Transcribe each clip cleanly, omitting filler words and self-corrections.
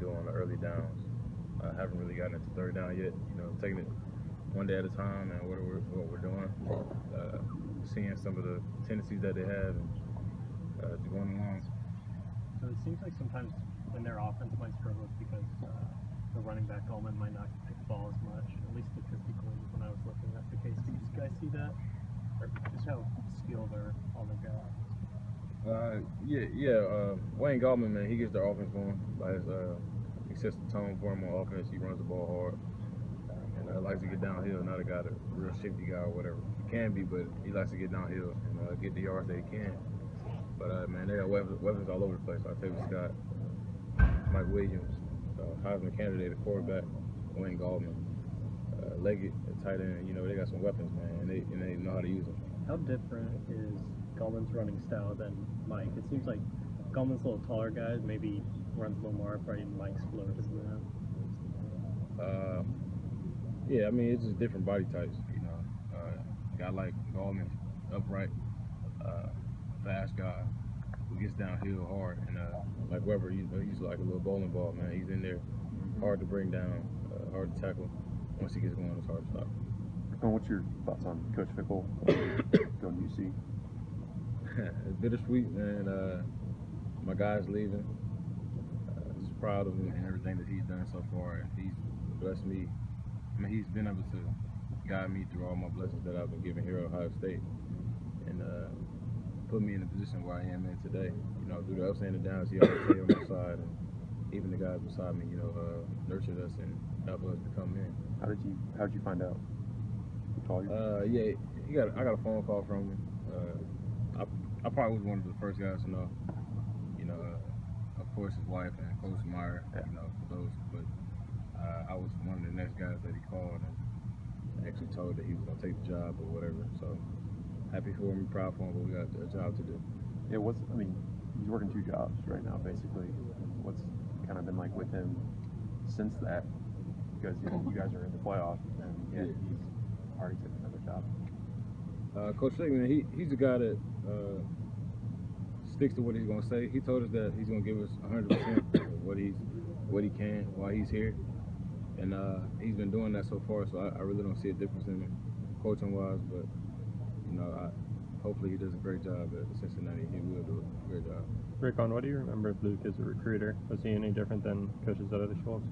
do on the early downs. I haven't really gotten into third down yet. Taking it one day at a time and what we're doing, seeing some of the tendencies that they have, and just going along. So it seems like sometimes when their offense might struggle, it's because the running back Gallman might not pick the ball as much. At least statistically, when I was looking, that's the case. Do you guys see that, or just how skilled are all the guys? Wayne Gallman, man, he gets the offense going by his. He sets the tone for him on offense. He runs the ball hard, and likes to get downhill. Not a guy, a real shifty guy or whatever. He can be, but he likes to get downhill and get the yards that he can. But man, they got weapons all over the place. Taylor Scott, Mike Williams, Heisman candidate, a quarterback, Wayne Gallman, Leggett, a tight end. They got some weapons, man, and they know how to use them. How different is Gallman's running style than Mike? It seems like Gallman's a little taller guy, maybe runs a little more upright, and Mike's slower than that. Yeah, I mean, it's just different body types. A guy like Gallman, upright, fast guy who gets downhill hard, and like Weber, he's like a little bowling ball, man. He's in there, hard to bring down, hard to tackle. Once he gets going, it's hard to stop. What's your thoughts on Coach Fickle going to UC? It's bittersweet, man. My guy's leaving. Just proud of him and everything that he's done so far. He's blessed me. I mean, he's been able to guide me through all my blessings that I've been given here at Ohio State, and put me in the position where I am in today. Through the ups and the downs, he always stayed on my side, and even the guys beside me, nurtured us and helped us to come in. How did you find out? Who called I you? got a phone call from him. I probably was one of the first guys to know. Of course, his wife and Coach Meyer, for those. But I was one of the next guys that he called and actually told that he was gonna take the job or whatever. So happy for him, proud for him, but we got a job to do. Yeah, he's working 2 jobs right now, basically. What's kind of been like with him since that? Because you guys are in the playoffs, and he's already taken another job. Coach Sigmund, he's a guy that sticks to what he's going to say. He told us that he's going to give us 100% of what he can while he's here, and he's been doing that so far. So I really don't see a difference in him coaching wise, but hopefully he does a great job at Cincinnati. He will do a great job. Raekwon, what do you remember of Luke as a recruiter? Was he any different than coaches at other schools?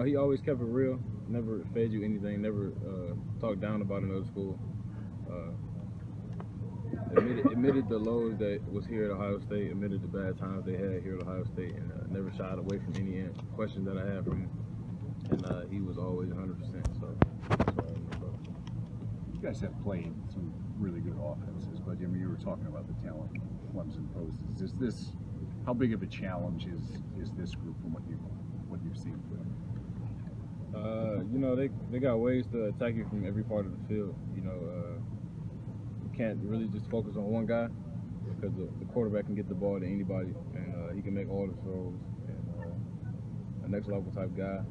He always kept it real, never fed you anything, never talked down about another school. Admitted the lows that was here at Ohio State, admitted the bad times they had here at Ohio State, and never shied away from any questions that I had from him. And he was always 100%. So that's what I remember. You guys have played some really good offenses, but you were talking about the talent Clemson poses. How big of a challenge is this group from what you've seen? They got ways to attack you from every part of the field. You can't really just focus on one guy, because the quarterback can get the ball to anybody, and he can make all the throws, and a next level type guy.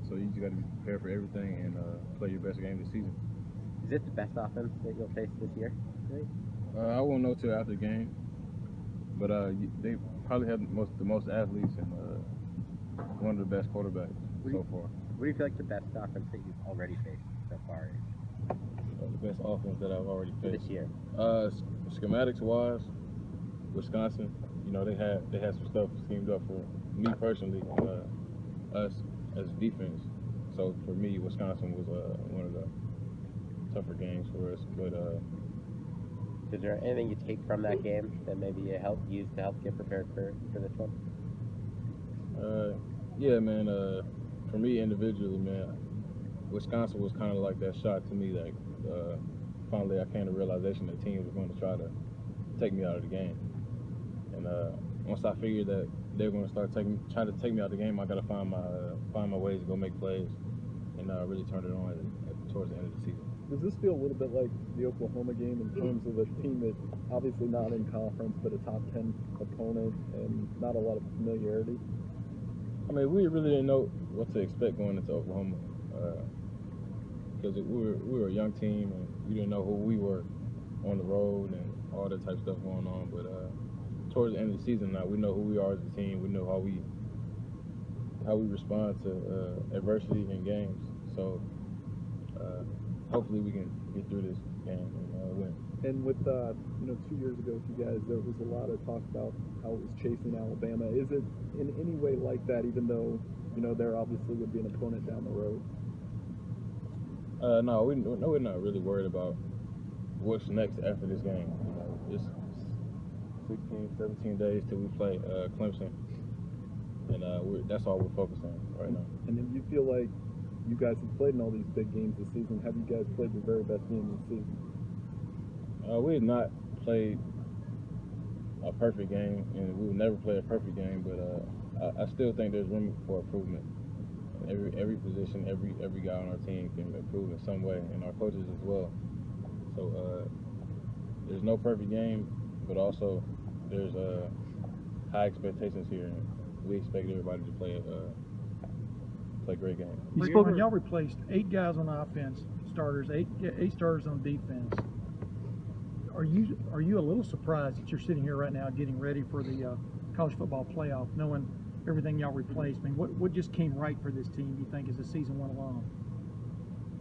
So you just got to be prepared for everything and play your best game this season. Is it the best offense that you'll face this year? Right? I won't know till after the game, but they probably have the most athletes and one of the best quarterbacks so far. What do you feel like the best offense that you've already faced so far is? The best offense that I've already faced this year. Schematics wise, Wisconsin, they had some stuff schemed up for me personally, us as defense. So for me, Wisconsin was one of the tougher games for us. But is there anything you take from that game that maybe you use to help get prepared for this one? Yeah, man. For me individually, man, Wisconsin was kind of like that shot to me. Like finally, I came to realization that teams were going to try to take me out of the game. And once I figured that they're going to start trying to take me out of the game, I got to find my ways to go make plays, and really turn it on towards the end of the season. Does this feel a little bit like the Oklahoma game in terms of a team that obviously not in conference, but a top 10 opponent and not a lot of familiarity? I mean, we really didn't know what to expect going into Oklahoma, because we were a young team and we didn't know who we were on the road and all that type of stuff going on. But towards the end of the season now. We know who we are as a team. We know how we respond to adversity in games. So hopefully we can get through this game and win. And with 2 years ago with you guys, there was a lot of talk about how it was chasing Alabama. Is it in any way like that, even though there obviously would be an opponent down the road? No, we're not really worried about what's next after this game. It's 16, 17 days till we play Clemson, and that's all we're focused on right now. And then you feel like you guys have played in all these big games this season. Have you guys played your very best game this season? We have not played a perfect game, and we will never play a perfect game. But I still think there's room for improvement. Every position, every guy on our team can improve in some way, and our coaches as well. So there's no perfect game, but also there's high expectations here, and we expect everybody to play great games. You spoke when y'all replaced 8 guys on offense, starters, eight starters on defense. Are you a little surprised that you're sitting here right now getting ready for the college football playoff, knowing everything y'all replaced? I mean, what just came right for this team, do you think, as the season went along?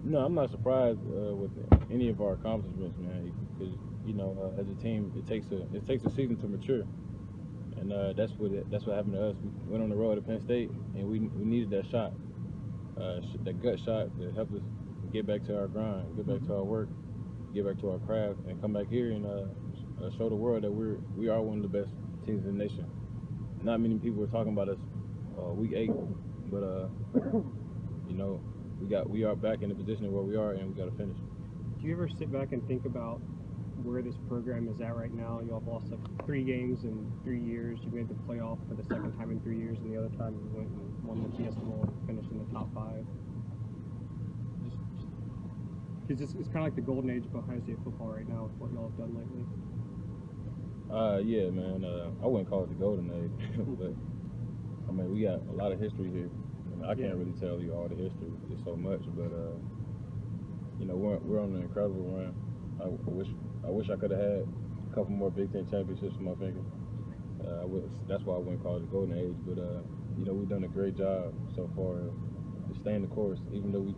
No, I'm not surprised with any of our accomplishments, man. Because as a team, it takes a season to mature, and that's what happened to us. We went on the road at Penn State, and we needed that shot, that gut shot that helped us get back to our grind, get back to our work, get back to our craft, and come back here and show the world that we are one of the best teams in the nation. Not many people were talking about us week 8, but we are back in the position where we are, and we got to finish. Do you ever sit back and think about where this program is at right now? You all have lost 3 games in 3 years. You made the playoff for the second time in 3 years, and the other time you went and won the Fiesta Bowl and finished in the top 5. It's kind of like the golden age of Ohio State football right now with what y'all have done lately. Yeah, man. I wouldn't call it the golden age, but I mean, we got a lot of history here. I can't really tell you all the history. It's so much, but we're on an incredible run. I wish I could have had a couple more Big Ten championships in my finger. That's why I wouldn't call it the golden age. But we've done a great job so far of staying the course, even though we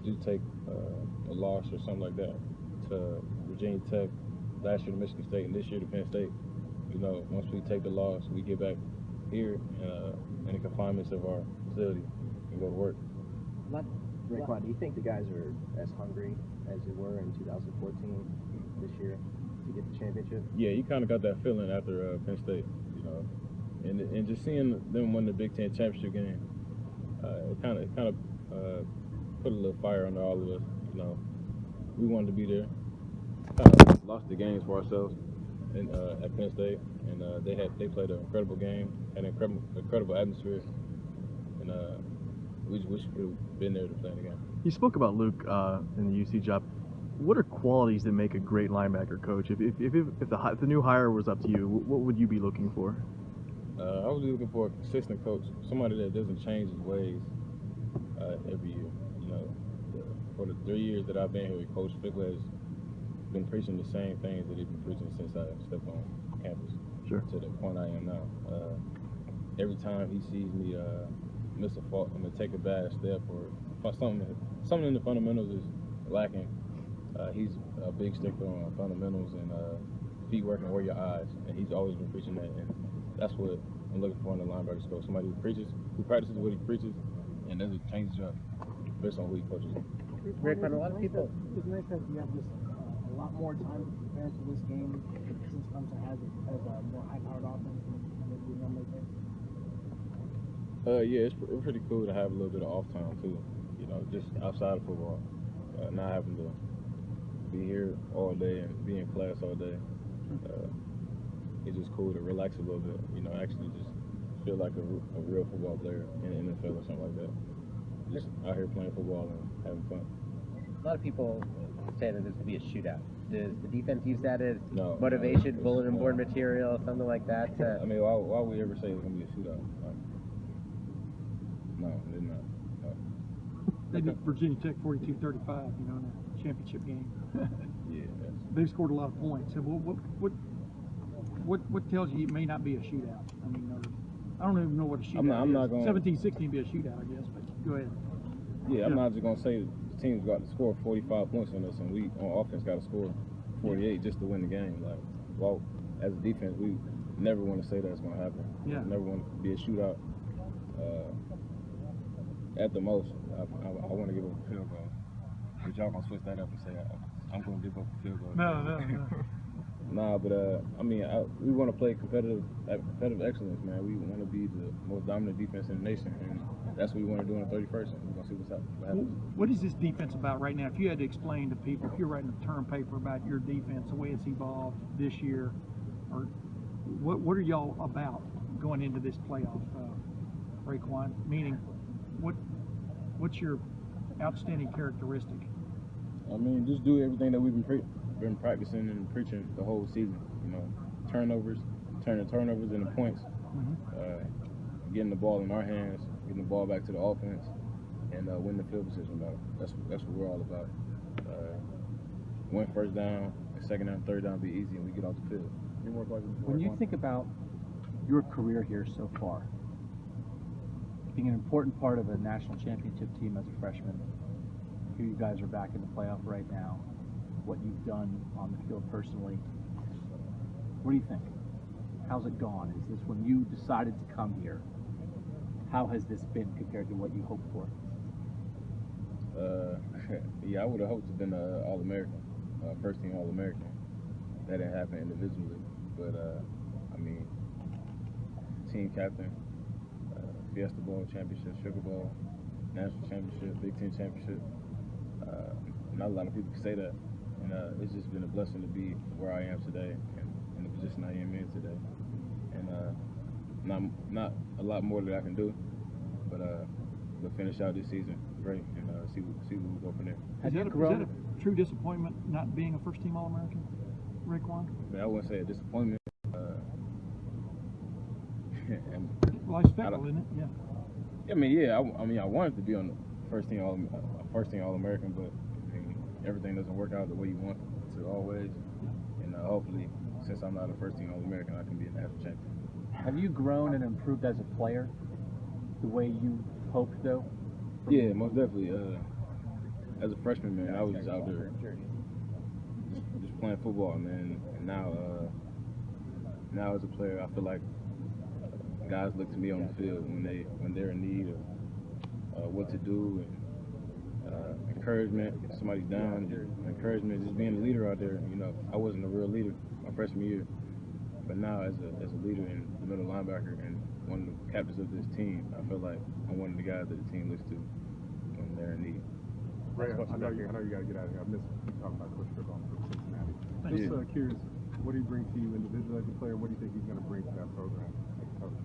do take a loss or something like that to Virginia Tech, last year to Michigan State, and this year to Penn State. Once we take the loss, we get back here in the confinements of our facility and go to work. Raekwon, do you think the guys are as hungry as they were in 2014 this year to get the championship? Yeah, you kind of got that feeling after Penn State, and just seeing them win the Big Ten championship game, it kind of put a little fire under all of us. We wanted to be there. Kind of lost the games for ourselves at Penn State, and they played an incredible game, had an incredible atmosphere, and we wish we could have been there to play the game. You spoke about Luke in the UC job. What are qualities that make a great linebacker coach? If the new hire was up to you, what would you be looking for? I was looking for a consistent coach, somebody that doesn't change his ways every year. For the 3 years that I've been here, Coach Fickler has been preaching the same things that he's been preaching since I stepped on campus. Sure. To the point I am now. Every time he sees me miss a fault, I'm gonna take a bad step, or something in the fundamentals is lacking. He's a big sticker on fundamentals and feet working where your eyes, and he's always been preaching that, and that's what I'm looking for in a linebacker coach. Somebody who practices what he preaches, and doesn't change it up based on who he coaches. Raekwon, a lot of people. It's nice that you have a lot more time to prepare for this game since Clemson has a more high-powered offense than we normally face. Yeah, it's pretty cool to have a little bit of off time too. Just outside of football, not having to be here all day and be in class all day. It's just cool to relax a little bit. Actually just feel like a real football player in the NFL or something like that. Just out here playing football and having fun. A lot of people say that this will be a shootout. Does the defense use that as motivation, no, bulletin board material, something like that? I mean, why would we ever say it's going to be a shootout? No, they're not. No. They beat Virginia Tech 42-35, in a championship game. Yeah. They've scored a lot of points. So what what tells you it may not be a shootout? I mean, I don't even know what a shootout I'm not is. gonna- 17-16 be a shootout, I guess. But go ahead. Yeah, I'm not just gonna say the team's got to score 45 points on us, and we on offense got to score 48 just to win the game. Like, well, as a defense, we never want to say that's gonna happen. Yeah. Never want to be a shootout. At the most, I want to give up a field goal. But y'all gonna switch that up and say I'm gonna give up a field goal. No. Nah, but I mean, we want to play competitive excellence, man. We want to be the most dominant defense in the nation, and that's what we want to do on the 31st. And we're gonna see what happens. What is this defense about right now? If you had to explain to people, if you're writing a term paper about your defense, the way it's evolved this year, or what are y'all about going into this playoff, Raekwon? Meaning, what's your outstanding characteristic? I mean, just do everything that we've been practicing and preaching the whole season. You know, turning turnovers into points, getting the ball in our hands, getting the ball back to the offense, and win the field position battle. That's what we're all about. Win first down, second down, third down be easy, and we get off the field. When you think about your career here so far, being an important part of a national championship team as a freshman, here you guys are back in the playoff right now, what you've done on the field personally, what do you think? How's it gone? Is this when you decided to come here? How has this been compared to what you hoped for? Yeah, I would have hoped to have been an All-American, first team All-American. That didn't happen individually, but I mean, team captain, Fiesta Bowl championship, Sugar Bowl, national championship, Big Ten championship. Not a lot of people can say that, and it's just been a blessing to be where I am today and in the position I am in today. And not a lot more that I can do, but finish out this season great and see where we go from there. Is that a true disappointment not being a first team All-American, Raekwon? I wouldn't say a disappointment. Well, it's fickle, isn't it? Yeah. I mean, I wanted to be on the first team All-American, but I mean, everything doesn't work out the way you want it to always. And hopefully, since I'm not a first team All-American, I can be a national champion. Have you grown and improved as a player the way you hoped, though? Yeah, most definitely. As a freshman, man, I was just out there just playing football, man. And now as a player, I feel like guys look to me on the field when they're in need of what to do and encouragement. If somebody's down, encouragement, just being a leader out there. You know, I wasn't a real leader my freshman year, but now as a leader in the middle linebacker and one of the captains of this team, I feel like I'm one of the guys that the team looks to when they're in need. Ray, I know you got to get out of here. I missed talking about Coach Raekwon from Cincinnati. Just curious, what do you bring to you individually as a player? What do you think he's going to bring to that program as a coach?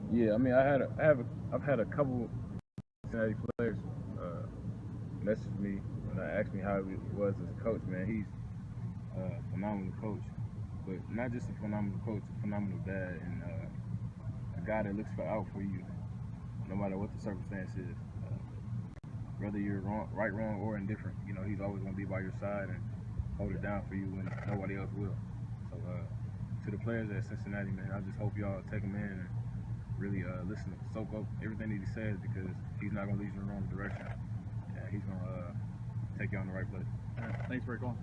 Yeah, I mean, I've had a couple Cincinnati players message me and ask me how it was as a coach. Man, he's a phenomenal coach, but not just a phenomenal coach, a phenomenal dad, and a guy that looks out for you, no matter what the circumstance is. Whether you're right, wrong, or indifferent, you know, he's always going to be by your side and hold it down for you when nobody else will. So, to the players at Cincinnati, man, I just hope y'all take him in and really listen, soak up everything that he says, because he's not going to lead you in the wrong direction. Yeah, he's going to take you on the right place. All right. Thanks, Raekwon.